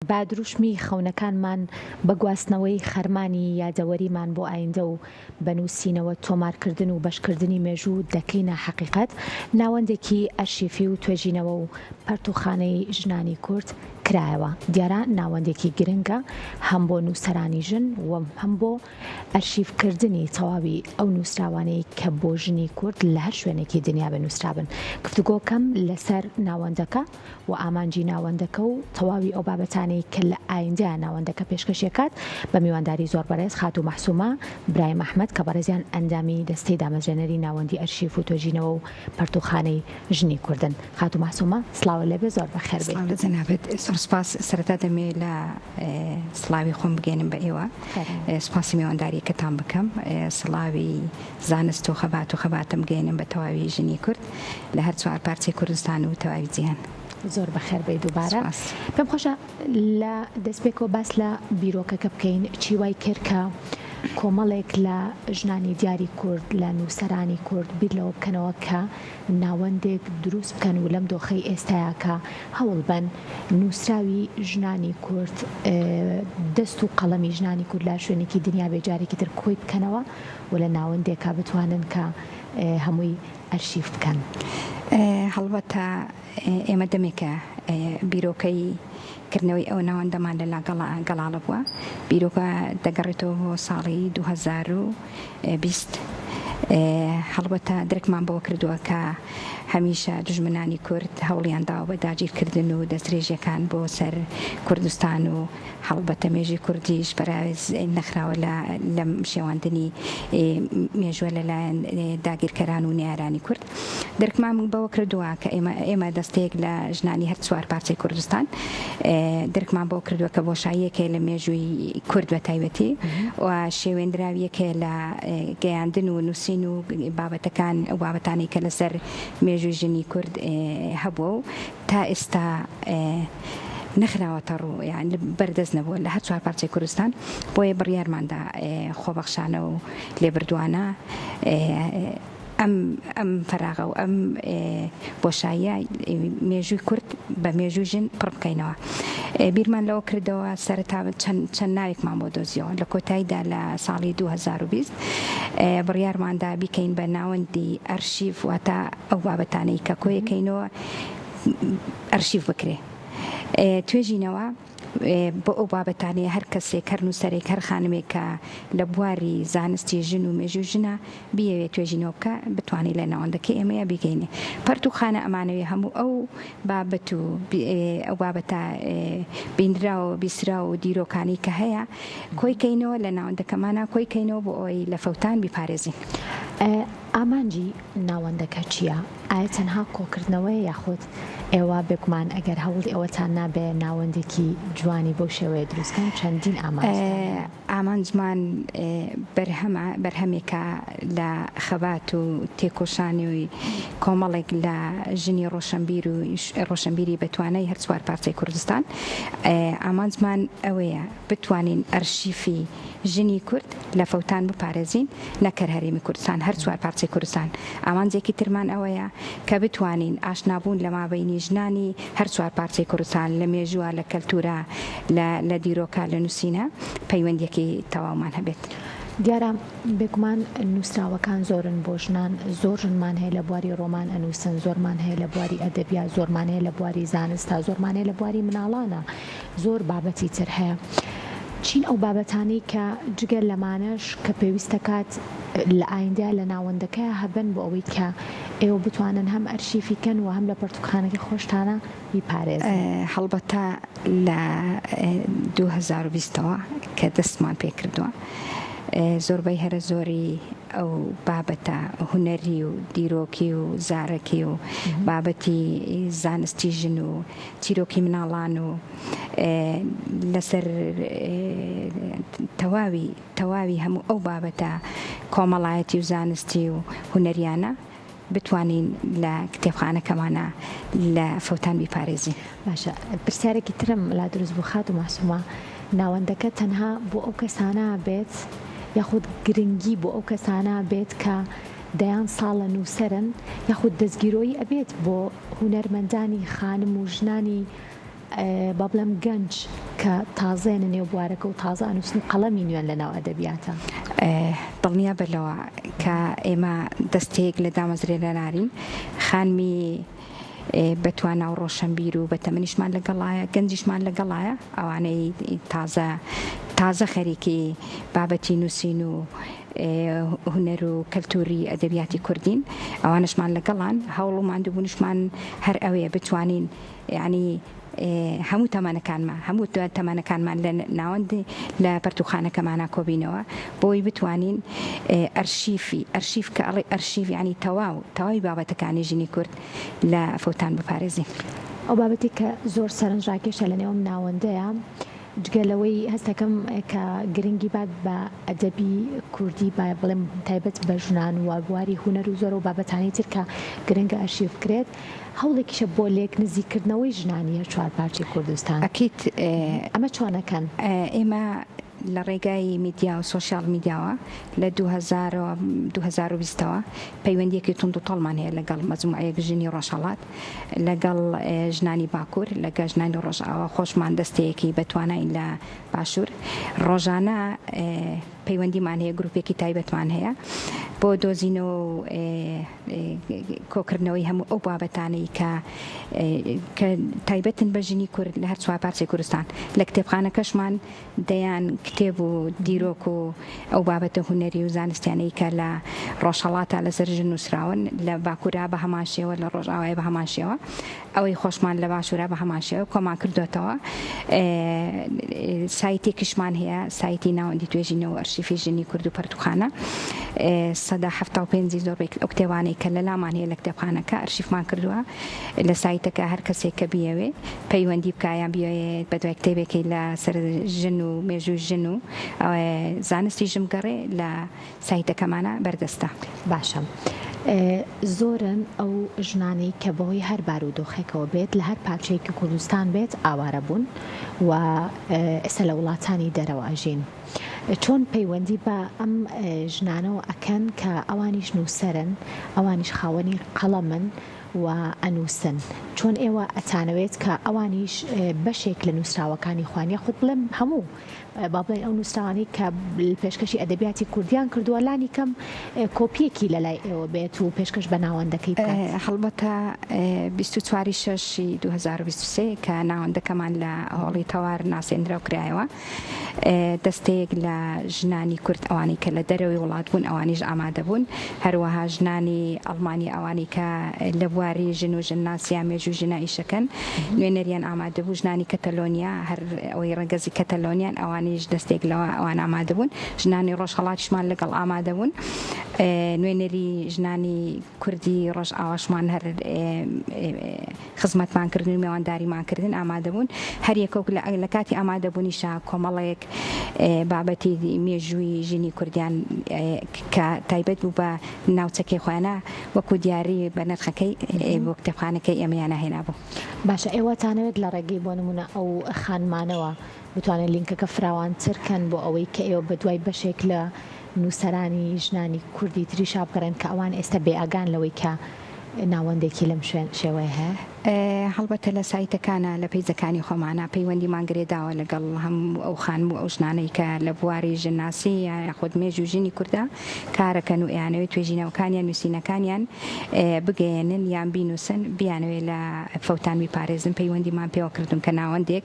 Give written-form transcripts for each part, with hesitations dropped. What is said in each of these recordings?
با دروشمی خەونەکانمان بە گواستنەوەی خەرمانی یادەوەریمان بۆ ئایندە و بەنووسینەوە تۆمارکردن و بەشکردنی مێژوو دەکەینە حەقیقەت، ناوەندێکی ئەرشیفی و توێژینەوە و پەرتوخانەی ژنانی کورد کرایەوە. دیارە ناوەندێکی گرنگە هەم بۆ نووسەرانی ژن و هەم بۆ ئەرشیفکردنی تەواوی ئەو نووسراوانەی کە بۆ ژنی کورد لە هەر شوێنێکی دنیا بنووسرابن. گفتوگۆکەم لەسەر ناوەندەکە و ئامانجی ناوەندەکە و تەواوی ئەو بابەتانەی کە لە ئایندەیە ناوەندەکە پێشکەشێکات بە میوانداری زۆر بەڕێز خات و مەحسوومە برایم ئەحمەد کە بەڕێزیان ئەندامی دەستەی دامەزرێنەری ناوەندی ئەرشیف و توێژینەوە و پەرتوخانەی ژنی کوردن. خات و مەحسوومە سڵاو لەبێ، زۆر بەخێر بێت. جەنابەت سپاس. سەرەتا دەمێ لە سڵاوی خۆم بگەێنم بە ئێوە، سپاسی میوانداریەکەتان بکەم، سڵاوی زانست و خەبات و خەباتم بگەێنم بە تەواوی ژنی کورد لە هەر چوار پارچەی کوردستان و تەواوی جیهان. زۆر بەخێر بێ دووبارە. پێم خۆشە لە دەستپێکەوە باس لە بیرۆکەکە بکەین چی وای کرد کە کۆمەڵێک لە ژنانی دیاری کورد لە نووسەرانی کورد بیر لەوە بکەنەوە کە ناوەندێک دروست بکەن و لەم دۆخەی ئێستایا کە هەوڵ بەن نووسراوی ژنانی کورد دەست و قەڵەمی ژنانی کورد لە شوێنێکی دنیا بێجارێکی تر کۆی بکەنەوە و لە ناوەندێکا بتوانن کە هەمووی ئەرشیف بکەن. هەڵبەتە ئێمە دەمێکە بیرۆکەی کردنەوەی ئەو ناوەندەمان لەلا گەڵاڵە بووە. بیرۆکە دەگەڕێتەوە بۆ ساڵی 2020. هەڵبەتە درکمان بۆ کردووە کە هەمیشە دژمنانی کورد هەوڵیانداوە بە داگیرکردن و دەستێژەکان بۆ سەر کوردستان و هەڵبەتە مێژوی کوردیش بەراز نەخراوە لە شێواندنی مێژوە لەلایەن داگیرکەران و نیارانی کورد. درکمان بەوە کردووە کە ئێمە دەستەیەک لە ژنانی هەر چوار پارچەی کوردستان درکمان بۆ کردووە کە بۆشاییەکە لە مێژووی کورد بە تایبەتی و شێوێنراویەکە لە گەیاندن و نووسین و بابەتەکان ئەو بابەتانی کە لەسەر مێژووی ژنی کورد هەبووە و تا ئێستا نەخراوەتە ڕوو، یان بەردەست نەبووە لە هەر چوار پارچەی کوردستان. بۆیە بڕیارماندا خۆبەخشانە و لێبردووانە ئەم فەراغە و ئەم بۆشاییە مێژووی کورد بە مێژووی ژن پڕ بکەینەوە. بیرمان لەوە کردەوە سەرەتا چەند ناوێکمان بۆ دۆزیەوە لە کۆتاییدا لە ساڵی 2020 بڕیارماندا بیکەین بە ناوەندی ئەرشیف واتە ئەو بابەتانەی کە کۆیەکەینەوە ئەرشیف بکرێ. توێژینەوە بۆ ئەو بابەتانەیە هەر کەسێک هەر نووسەرێک هەر خانمێک کە لە بواری زانستی ژن و مێژووی ژنە بیەوێت توێژینەوە بکە بتوانێت لە ناوەندەکەی ئێمەیە بیگەینێ. پەرتوخانە ئەمانەوێ هەموو ئەو بابەت و ئەو بابەتە بینراوە بیسرا و دیرۆکانی کە هەیە کۆیکەینەوە لە ناوەندەکەمانە کۆیکەینەوە بۆ ئەوەی لە فەوتان بیپارێزین. ئامانجی ناوەندەکە چییە؟ ئایا تەنها کۆکردنەوەی یاخود ئێوە بێگومان ئەگەر هەوڵ ئێوەتان نابێ ناوەندێکی جوانی بۆ شێوەیە دروستکەن چەندین ئامانجمان بەرهەمێکە لە خەبات و تێکۆشانیوی کۆمەڵێک لە ژنی ڕۆشنبیر و ڕۆشنبیری بەتوانای هەر چوار پارچەی کوردستان. ئامانجمان ئەوەیە بتوانین ئەرشیفی ژنی کورد لە فەوتان بپارێزین نەکەر هەرێمی کوردستان هەر چوار پارچەی کوردستان. ئامانجێکی ترمان ئەوەیە کە بتوانین ئاشنابوون لە مابەینی ژنانی هەر چوار پارچەی کوردستان لە مێژووە لە کەلتورە لە دیرۆکە لە نووسینە پەیوەندیەکی تەواومان هەبێت. دیارە بێگومان نووسراوەکان زۆرن بۆ ژنان، زۆر ژنمان هەیە لە بواری ڕۆمان ئەنووسن، زۆرمان هەیە لە بواری ئەدەبیات، زۆرمان هەیە لە بواری زانستە، زۆرمان هەیە لە بواری مناڵانە، زۆر بابەتی تر هەیە. چین ئەو بابەتانی کە جگەر لەمانەش کە پێویستەکات لە ئایندە لە ناوەندەکە هەبن بۆ ئەوەی کە ئێوە بتوانن هەم ئەرشیفیکەن و هەم لە پەرتوخانەکەی خۆشتانە بیپارێزن. هەڵبەتە لە 2020ەوە کە دەستمان پێ کردووە زۆربەی هەرە زۆری ئەو بابەتە هونەری و دیرۆکی و زارەکی و بابەتی زانستی ژن و چیرۆکی مناڵان و لەسەر تەواوی هەموو ئەو بابەتە کۆمەڵایەتی و زانستی و هونەریانە بتوانین لە کتێبخانەکەمانە لە فەوتان بیپارێزین. باشە، پرسیارێکی ترم لا دروست بوو خات و مەحسوومە، ناوەندەکە تەنها بۆ ئەو کەسانە بێت یاخود گرنگی بۆ ئەو کەسانە بێت کە دەیان ساڵە نووسەرن یاخود دەستگیرۆیی ئەبێت بۆ هونەرمەندانی خانم و ژنانی با بڵێم گەنج کە تازێنە نێو بوارەکە و تازە ئەنووسن قەڵەمی نوێن لەناو ئەدەبیاتە دڵنیا بەلەوە کە ئێمە دەستێک لە دامەزرێنە نارین خانمی بەتوانە و ڕۆشنبیر و بەتەمەنیشمان لەگەڵایە گەنجیشمان لەگەڵایە ئەوانەی تازە خەریکی بابەتی نووسین و هونەر و کەلتوری ئەدەبیاتی کوردین ئەوانشمان لەگەڵان هەوڵ و ماندووبوونشمان هەر ئەوەیە بتوانین یعنی هەموو تەمانەکانمان لە ناوەند لە پەرتوخانەکەمانە کۆبینەوە بۆی بتوانین ئەرشیف کە ئەڵێ ئەرشیف ینی تەواوی بابەتەکانی ژینی کورد لە فەوتان بپارێزین. ئەو بابەتی کە زۆر سەرنجڕاکێشە لە نێوم ناوەندەیە جگەلەوەی هەستەکەم کە گرنگی بات بە ئەدەبی کوردی با بڵێم تایبەت بە ژنان و بواری هونەر و زۆر و بابەتانی تر کە گرنگە ئەرشیف کرێت هەوڵێکیشە بۆ لێک نزیکردنەوەی ژنانیە چوارپارچی کوردستان ئەکیت ئەمە چۆنەکەن ئێمە لە ڕێگای میدیا و سوۆسیال میدیاوە لە 2020ەوە پەیوەندیەکی تونند و تەڵمان هەیە لەگەڵ مەجموعەیەک ژنی ڕۆژهەڵات لەگەڵ ژنانی باکوور لەگە ژنانی ڕۆژئاوا خۆشمان دەستەیەکی بەتوانین لە باشوور ڕۆژانە پەیوەندیمان هەیە گروپێکی تایبەتمان هەیە بۆ دۆزینەوە و کۆکردنەوەی هەموو ئەو بابەتانەی کە تایبەتن بە ژنی کورد لە هەر چوارپارچەی کوردستان لە کتێبخانەکەشمان دەیان کتێب و دیرۆک و ئەو بابەتە هونەری و زانستیانەی کە لە ڕۆژهەڵاتە لەسەر ژن نووسراون لە باکوورا بە هەمان شێوە لە ڕۆژئاوای بە هەمان شێوە ئەوەی خۆشمان لە باشوورا بە هەمان شێوە کۆمان کردوێتەوە سایتێکیشمان هەیە سایتی ناوەندی توێژینەوە ئەرشیفی ژنی کورد و پەرتوخانە 175 زۆر ئەو کتێبانەی کە لە لامان هەیە لە کتێبخانەکە ئەرشیفمان کردووە لە سایتەکە هەر کەسێک کە بیەوێ پەیوەندی بکایان بیێت بە دوای کتێبێکی لە سەر ژن و مێژووی ژن و زانستی ژمگەڕێ لە سایتەکەمانە بەردەستە. باشە زۆرن ئەو ژنانی کە بەهۆی هەر بارودۆخێکەوە بێت لە هەر پارچەیەکی کوردستان بێت ئاوارە بوون و ئێستا لە وڵاتانی دەرەوە ئەژین. چۆن پەیوەندی بە ئەم ژنانەوە ئەکەن کە ئەوانیش نووسەرن ئەوانیش خاوەنی قەڵەمن و ئەنووسن چۆن ئێوە ئەتانەوێت کە ئەوانیش بەشێک لە نووسراوەکانی خوانیە خودت بڵێم هەموو با بڵێن ئەو نووسراوانی کە پێشکەشی ئەدەبیاتی کوردیان کردووە لانی کەم کۆپیەکی لە لای ئێوە بێت و پێشکەش بە ناوەندەکەی بکات. هەڵبەتە 24/6/2023 کە ناوەندەکەمان لە هۆڵی تەوار ناسێنرا و کرایەوە دەستەیەک لە ژنانی کورد ئەوانی کە لە دەرەوەی وڵات بوون ئەوانیش ئامادە بوون هەروەها ژنانی ئەڵمانی ئەوانی کە لە بواری ژن و ژناسیان مێژوو ژنە ئیشەکەن نوێنەریان ئامادە بوو ژنانی کەتەلۆنیا هەر ئەوەی ڕەگەزی کەتەلۆنیان ئەوانیش دەستێک لەوە ئەوان ئامادە بوون ژنانی ڕۆژهەڵاتیشمان لەگەڵ ئامادە بوون نوێنەری ژنانی کوردی ڕۆژئاواشمان هەر خزمەتمانکردن و میوانداریمانکردن ئامادە بوون هەر یەکەوک لە کاتی ئامادەبوونیشا کۆمەڵێک بابەتی مێژووی ژینی کوردیان کە تایبەت بوو بە ناوچەکەی خۆیانە وەکو دیاری بە نرخەکەی بۆ کتێبخانەکەی ئێمەیانە هێنابوو. باشە ئێوەتانەوێت لە ڕێگەی بۆ نمونە ئەو خانمانەوە بتوانێت لینکەکە فراوانترکەن بۆ ئەوەی کە ئێوە بەدوای بەشێک لە نووسەرانی ژنانی کوردی تریشا بکەن کە ئەوان ئێستا بێئاگان لەوەی کە ناوەندێکی لەم شێوەیە هەیە هەڵبەتە لە سایتەکانە لە پەیجەکانی خۆمانە پەیوەندی ماگرێداوە لەگەڵ هەموو ئەو خانم و ئەو ژنانەی کە لە بواری ژناسی یاخود مێژوو ژینی کووردا کارەکەن و ئەیانەوەی توێژینەوەکانیان نووسینەکانیان بگەێنن یان بینووسن بیانەوێت لە فەوتان میپارێزن پەیوەندیمان پێوە کردم کە ناوەندێک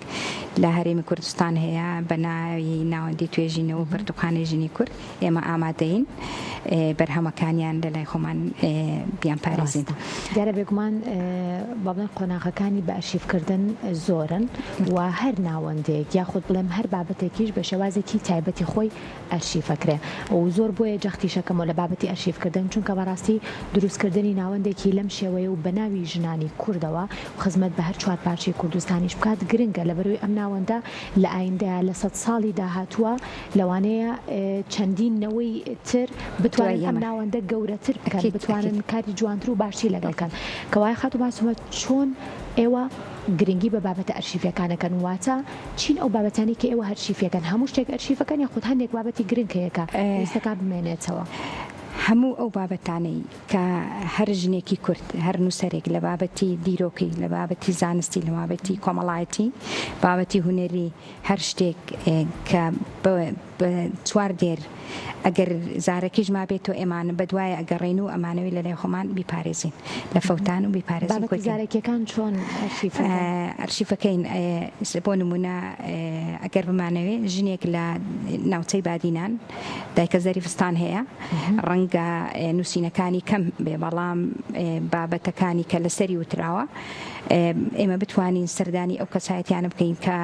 لە هەرێمی کوردستان هەیە بە ناوی ناوەندی توێژینەوە و پەرتوخانەی ژینی کورد ئێمە ئامادەین بەرهەمەکانیان لە لای خۆمان بیان پارێزین. دیارە بێگومان بابڵێن قۆناغەکانی بە ئەرشیفکردن زۆرن و هەر ناوەندێک یاخود بڵێم هەر بابەتێکیش بە شێوازێکی تایبەتی خۆی ئەرشیفەکرێ و زۆر بۆیە جەختیشەکەمەوە لە بابەتی ئەرشیفکردن چونکە بەڕاستی دروستکردنی ناوەندێکی لەم شێوەیە و بەناوی ژنانی کوردەوە خزمەت بە هەر چوار پارچی کوردستانیش بکات گرنگە لەبەروی ئەم ناوەندە لە ئایندەیە لە 100 ساڵی داهاتووە لەوانەیە چەندینەوەی تر بتوانین ئەم ناوەندە گەورەتر بکەن بتوانن کاری جوانتر و باشی لەگەڵکەن کەوای خات و باسومە چۆن ئێوە گرنگی بە بابەتە ئەرشیفەکانەکەن واتە چین ئەو بابەتانی کە ئێوە هەرشیفەکەن هەموو شتێک ئەرشیفەکەن یاخود هەندێک بابەتی گرنگ هەیەکە ئێستاکە بمێنێتەوە هەموو ئەو بابەتانەی کە هەر ژنێکی کورد هەر نووسەرێک لە بابەتی دیرۆکی لە بابەتی زانستی لە بابەتی کۆمەڵایەتی بابەتی هونەری هەر شتێک کە چوار دێر ئەگەر زارەکیش ما بێتەوە ئێمانە بەدوایە ئەگەڕێن و ئەمانەوەی لە لای خۆمان بیپارێزین لە فەوتان و بیپارێزین زارێکیەکان چۆن ئەرشیفەکەین بۆ نمونە ئەگەر بمانەوێ ژنێک لە ناوچەی بادینان دایکە زەریفستان هەیە ڕەنگە نووسینەکانی کەم بێ بەڵام بابەتەکانی کە لەسەری وتراوە ئێمە بتوانین سەردانی ئەو کەسایەتیانە بکەین کە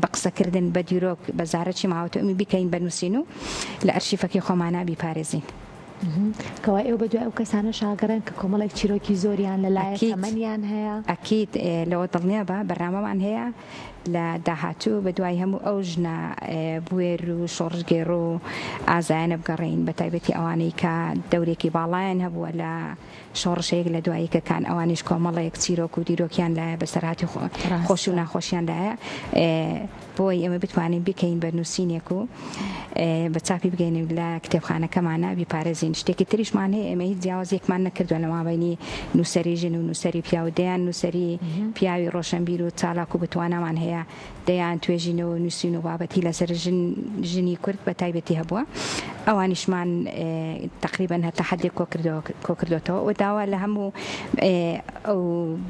بە قسەکردن بە دیرۆک بە زارەکی ماوەتە ئەمی بکەین بنووسین و لە ئەرشیفەکەی خۆمانە بیپارێزین کەوا ئێوە بەدوای ئەو کەسانە شاگەڕن کە کۆمەڵێک چیرۆکی زۆریان لەلایە تەمەنیان هەیە ئەکید لەوە دڵنیا بە بەرنامەمان هەیە لە داهاتوو بە دوای هەموو ئەو ژنە بوێر و شۆڕژگێڕ و ئازایانە بگەڕین بە تایبەتی ئەوانەی کە دەورێکی باڵایان هەبووە لە شۆڕشەیەک لە دواییکەکان ئەوانیش کۆمەڵەیەک چیرۆک و دیرۆکیان لایە بەسەرهاتی خۆش و ناخۆشیان لایە بۆی ئێمە بتوانین بکەین بە نووسینێک و بە چاپی بگەینیم لە کتێبخانەکەمانە بیپارێزین شتێکی تریشمان هەیە ئێمە هیچ جیاوازێکمان نەکردووە لە مابینی نووسەری ژن و نووسەری پیا و دەیان نووسەری پیاوی ڕۆشنبیر و چالاک و بتوانامان هەیە دەیان توێژینەوە نووسین و بابەتی لەسەر ژنی کورد بە تایبەتی هەبووە ئەوانیشمان تقریبا هەتا حدێک کۆکردوێتەوە و داوا لە هەموو ئەو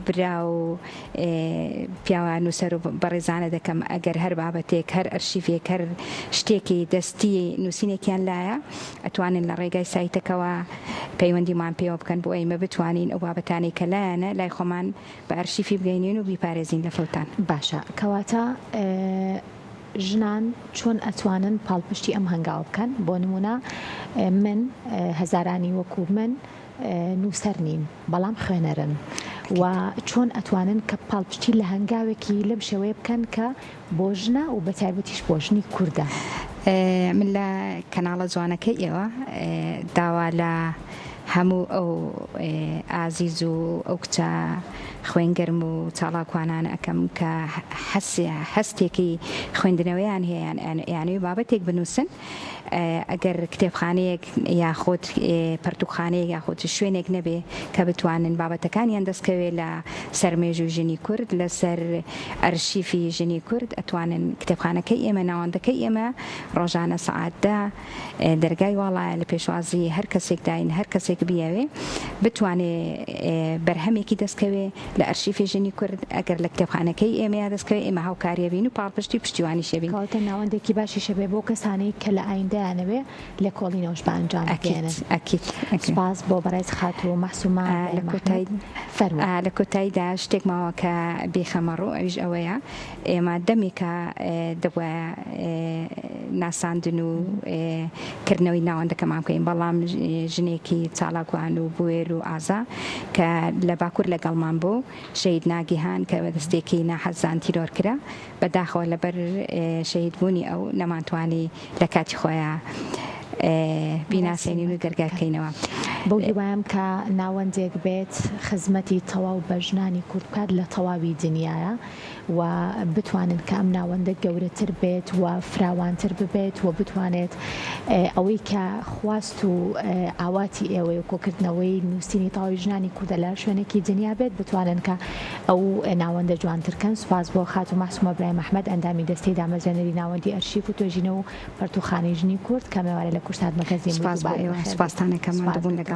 برا و پیاوە نووسەر و بەڕێزانە دەکەم ئەگەر هەر بابەتێک هەر ئەرشیفێک هەر شتێکی دەستی نووسینێکیان لایە ئەتوانن لە ڕێگای سایتەکەەوە پەیوەندیمان پێوە بکەن بۆ ئێمە بتوانین ئەو بابەتانی کە لایەنە لای خۆمان بە ئەرشیفی بگەینین و بیپارێزین لە فەوتان باشە کەواتە ژنان چۆن ئەتوانن پاڵپشتی ئەم هەنگاو بکەن بۆ نمونە من هەزارانی وەکو من نووسەر نین بەڵام خوێنەرن و چۆن ئەتوانن کە پاڵپشتی لە هەنگاوێکی لەم شێوەیە بکەن کە بۆ ژنە و بە تایبەتیش بۆ ژنی کووردە من لە کەناڵە جوانەکەی ئێوە داوا لە هەموو ئەو ئازیز و ئەو کچە خوێنگەرم و چاڵاکوانان ئەەکەم کە هەستێکی خوێندنەوەیان هەیە یانوی بابەتێک بنووسن ئەگەر کتێبخانەیەک یاخۆت پەرتوخانەیەک یاخۆت شوێنێک نەبێ کە بتوانن بابەتەکانیان دەستکەوێت لە سەرمێژ و ژنی کورد لەسەر ئەرشیفی ژنی کورد ئەتوانن کتێبخانەکەی ئێمە ناوەندەکەی ئێمە ڕۆژانە سەعاتدا دەرگای واڵایە لە پێشوازی هەر کەسێک داین هەر کەسێک بیاوێ بتوانێت بەرهەمێکی دەستکەوێ لە ئەرشیفی ژنی کورد ئەگەر لە کتێبخانەکەی ئێمە دەستکەوێت ئێمە هاوکاریەبین و پاڵپشتی پشتیوانی شەبین کەواتە ناوەندێکی باشی شەبێ بۆ کەسانی کە لە ئایندەیانەوێ لە کۆڵینەوەش بە ئەنجام بگێنن سپاس بۆ بەڕێز خات و مەحسوومان لە کۆتاییدا شتێک ماوە کە بێخەمەڕوو ئەویش ئەوەیە ئێمە دەمێکە دەبووە ناساندن و کردنەوەی ناوەندەکەمان بکەین بەڵام ژنێکی چالاکوان و بوێر و ئازا کە لە باکوور لەگەڵمان بوو شەید ناگیهان کە بەدەستێکی ناحەزان تیرۆر کرا بەداخەوە لەبەر شەید بوونی ئەو نەمانتوانی لە کاتی خۆیان بیناسێنین و دەرگاکەینەوە بەو هیوایم کە ناوەندێک بێت خزمەتی تەواو بە ژنانی کورد بکات لە تەواوی دنیاە و بتوانن کە ئەم ناوەندە گەورەتر بێت و فراوانتر ببێت و بتوانێت ئەوەی کە خواست و ئاواتی ئێوەی و کۆکردنەوەی نووسینی تەواوی ژنانی کوردە لە شوێنێکی دنیا بێت بتوانن کە ئەو ناوەندە جوانترکەن سوپاس بۆ خات و مەحسوومە برای محمەد ئەندامی دەستەی دامەزێنەری ناوەندی ئەرشیف و توێژینە و پەرتوخانەی ژنی کورد کە مێوارە لە کورسات مەکەزیین سپاسانەکەمان بوون لەگەڵ